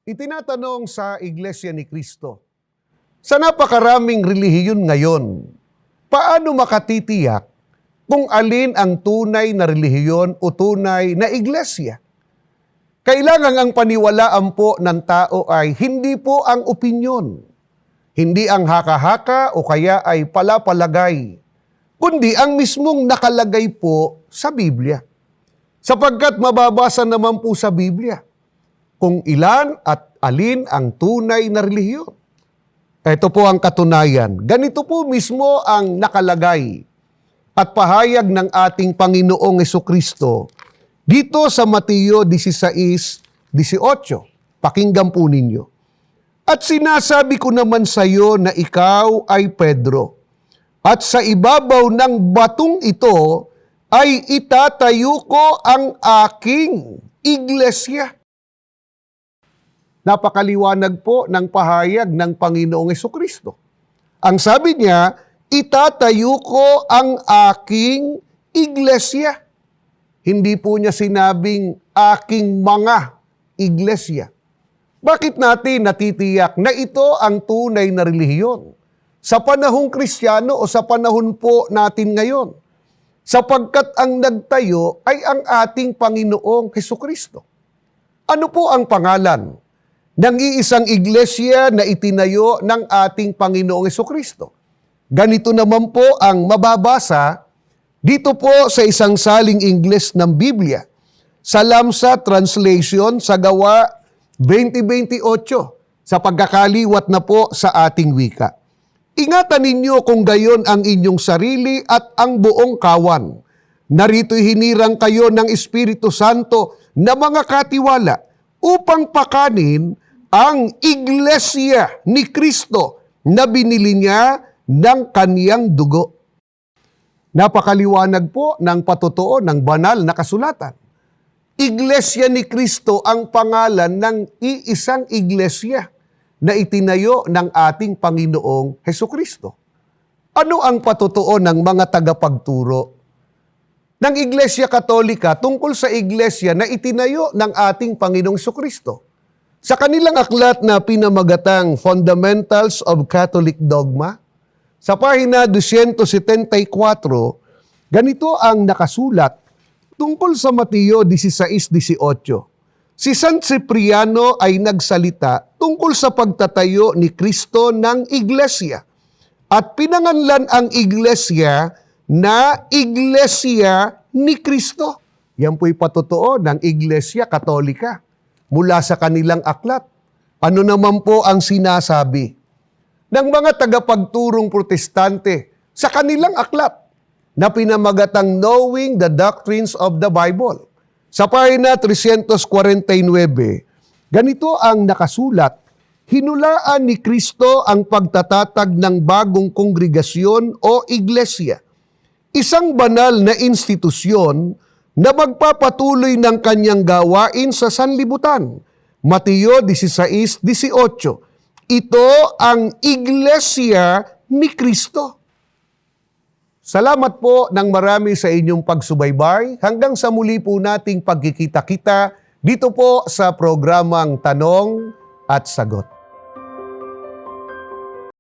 Itinatanong sa Iglesia ni Cristo, sa napakaraming relihiyon ngayon, paano makatitiyak kung alin ang tunay na relihiyon o tunay na iglesia? Kailangan ang paniwalaan po ng tao ay hindi po ang opinyon, hindi ang haka-haka o kaya ay palapalagay, kundi ang mismong nakalagay po sa Biblia. Sapagkat mababasa naman po sa Biblia kung ilan at alin ang tunay na relihiyon. Ito po ang katunayan. Ganito po mismo ang nakalagay at pahayag ng ating Panginoong Jesucristo dito sa Mateo 16:18. Pakinggan po ninyo. At sinasabi ko naman sa iyo na ikaw ay Pedro, at sa ibabaw ng batong ito ay itatayo ko ang aking iglesia. Napakaliwanag po ng pahayag ng Panginoong Jesucristo. Ang sabi niya, itatayo ko ang aking iglesia. Hindi po niya sinabing aking mga iglesia. Bakit natin natitiyak na ito ang tunay na relihiyon? Sa panahong Kristiyano o sa panahon po natin ngayon? Sapagkat ang nagtayo ay ang ating Panginoong Jesucristo. Ano po ang pangalan ng iisang iglesia na itinayo ng ating Panginoong Jesucristo? Ganito naman po ang mababasa dito po sa isang saling Ingles ng Biblia, sa Lamsa Translation sa Gawa 20:28, sa pagkakaliwat na po sa ating wika. Ingatan ninyo kung gayon ang inyong sarili at ang buong kawan. Narito'y hinirang kayo ng Espiritu Santo na mga katiwala upang pakanin ang iglesia ni Kristo na binili niya ng kaniyang dugo. Napakaliwanag po ng patotoo ng banal na kasulatan. Iglesia ni Kristo ang pangalan ng iisang iglesia na itinayo ng ating Panginoong Hesukristo. Ano ang patotoo ng mga tagapagturo ng Iglesia Katolika tungkol sa iglesia na itinayo ng ating Panginoong Hesukristo? Sa kanilang aklat na pinamagatang Fundamentals of Catholic Dogma, sa pahina 274, ganito ang nakasulat tungkol sa Mateo 16:18. Si San Cipriano ay nagsalita tungkol sa pagtatayo ni Kristo ng iglesia at pinanganlan ang iglesia na Iglesia ni Kristo. Yan po'y patotoo ng Iglesia Katolika mula sa kanilang aklat. Ano naman po ang sinasabi ng mga tagapagturong protestante sa kanilang aklat na pinamagatang Knowing the Doctrines of the Bible? Sa pahina 349, ganito ang nakasulat, hinulaan ni Kristo ang pagtatatag ng bagong kongregasyon o iglesia, isang banal na institusyon na magpapatuloy ng kanyang gawain sa sanlibutan. Mateo 16:18. Ito ang iglesia ni Kristo. Salamat po ng marami sa inyong pagsubaybay. Hanggang sa muli po nating pagkikita-kita dito po sa programang Tanong at Sagot.